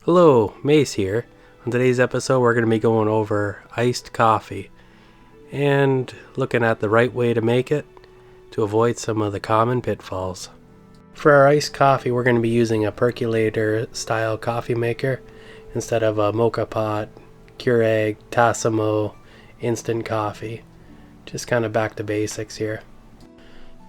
Hello, Mace here. On today's episode, we're going to be going over iced coffee and looking at the right way to make it to avoid some of the common pitfalls. For our iced coffee, we're going to be using a percolator style coffee maker instead of a mocha pot, Keurig, Tassimo, instant coffee. Just kind of back to basics here.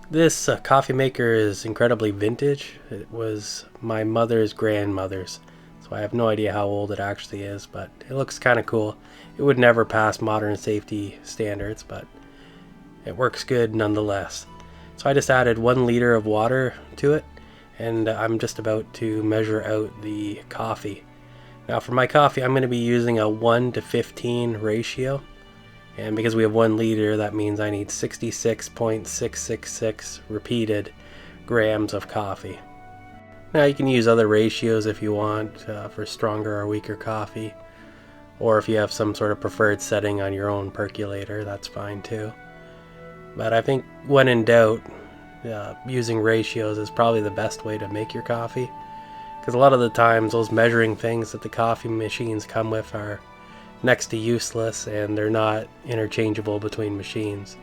This coffee maker is incredibly vintage. It was my mother's grandmother's. So I have no idea how old it actually is, but it looks kind of cool. It would never pass modern safety standards, but it works good nonetheless. So I just added 1 liter of water to it, and I'm just about to measure out the coffee. Now for my coffee, I'm going to be using a 1 to 15 ratio. And because we have 1 liter, that means I need 66.666 repeated grams of coffee. Now you can use other ratios if you want for stronger or weaker coffee, or if you have some sort of preferred setting on your own percolator, that's fine too. But I think when in doubt, using ratios is probably the best way to make your coffee, because a lot of the times those measuring things that the coffee machines come with are next to useless and they're not interchangeable between machines.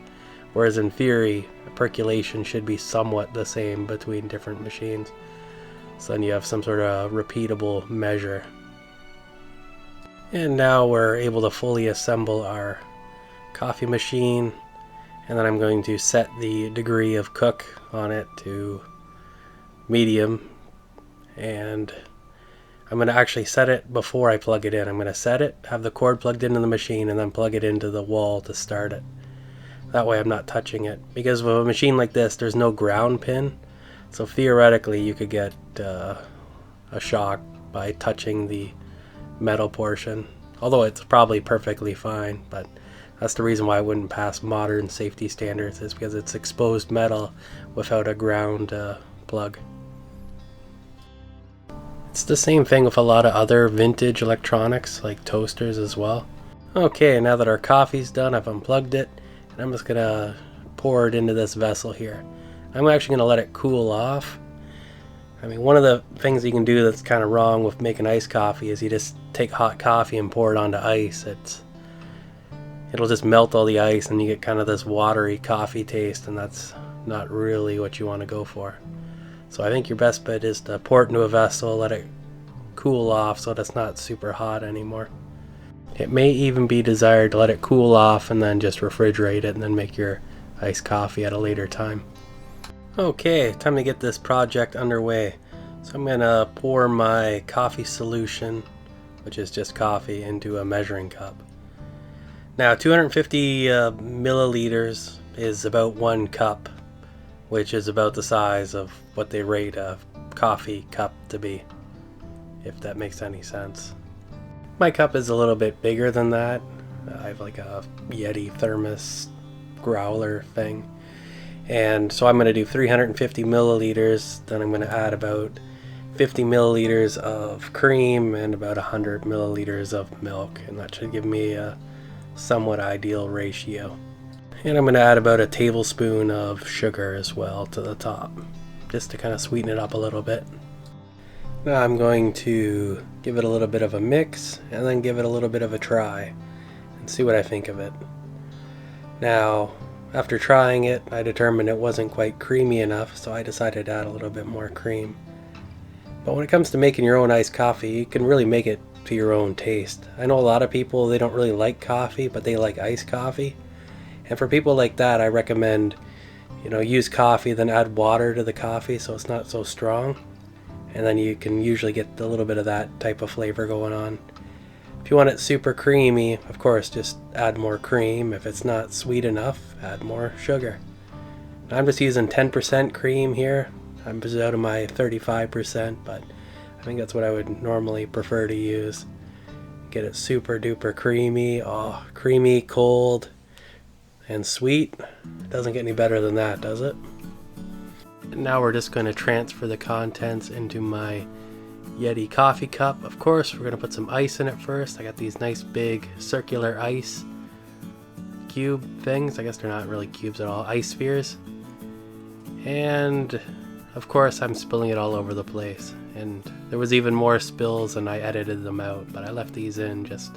Whereas in theory, percolation should be somewhat the same between different machines. So then you have some sort of repeatable measure. And now we're able to fully assemble our coffee machine. And then I'm going to set the degree of cook on it to medium. And I'm going to actually set it before I plug it in. I'm going to set it, have the cord plugged into the machine, and then plug it into the wall to start it. That way I'm not touching it. Because with a machine like this, there's no ground pin. So theoretically, you could get a shock by touching the metal portion. Although it's probably perfectly fine, but that's the reason why it wouldn't pass modern safety standards, is because it's exposed metal without a ground plug. It's the same thing with a lot of other vintage electronics, like toasters as well. Okay, now that our coffee's done, I've unplugged it, and I'm just gonna pour it into this vessel here. I'm actually going to let it cool off. I mean, one of the things you can do that's kind of wrong with making iced coffee is you just take hot coffee and pour it onto ice. It'll just melt all the ice and you get kind of this watery coffee taste, and that's not really what you want to go for. So I think your best bet is to pour it into a vessel, let it cool off so that it's not super hot anymore. It may even be desired to let it cool off and then just refrigerate it and then make your iced coffee at a later time. Okay, time to get this project underway. So I'm going to pour my coffee solution, which is just coffee, into a measuring cup. Now 250 milliliters is about 1 cup, which is about the size of what they rate a coffee cup to be, if that makes any sense. My cup is a little bit bigger than that. I have like a Yeti thermos growler thing. And so I'm going to do 350 milliliters, then I'm going to add about 50 milliliters of cream and about 100 milliliters of milk, and that should give me a somewhat ideal ratio. And I'm going to add about a tablespoon of sugar as well to the top, just to kind of sweeten it up a little bit. Now I'm going to give it a little bit of a mix and then give it a little bit of a try and see what I think of it. Now, after trying it, I determined it wasn't quite creamy enough, so I decided to add a little bit more cream. But when it comes to making your own iced coffee, you can really make it to your own taste. I know a lot of people, they don't really like coffee, but they like iced coffee. And for people like that, I recommend, use coffee, then add water to the coffee so it's not so strong. And then you can usually get a little bit of that type of flavor going on. If you want it super creamy, of course, just add more cream. If it's not sweet enough, add more sugar. I'm just using 10% cream here. I'm just out of my 35%, but I think that's what I would normally prefer to use. Get it super duper creamy. Oh, creamy, cold, and sweet. It doesn't get any better than that, does it? And now we're just going to transfer the contents into my Yeti coffee cup. Of course, we're going to put some ice in it first. I got these nice big circular ice cube things. I guess they're not really cubes at all. Ice spheres. And of course, I'm spilling it all over the place. and there was even more spills and I edited them out, but I left these in just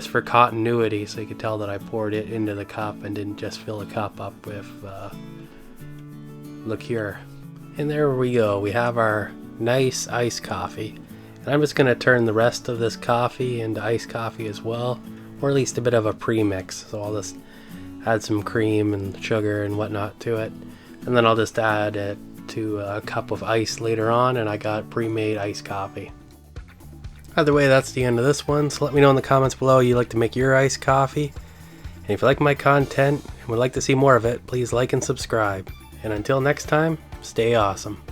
for continuity, so you could tell that I poured it into the cup and didn't just fill the cup up with liqueur. And there we go, we have our nice iced coffee. And I'm just going to turn the rest of this coffee into iced coffee as well, or at least a bit of a premix. So I'll just add some cream and sugar and whatnot to it, and then I'll just add it to a cup of ice later on, and I got pre-made iced coffee. Either way, that's the end of this one, so let me know in the comments below you like to make your iced coffee. And if you like my content and would like to see more of it, please like and subscribe. And until next time, stay awesome.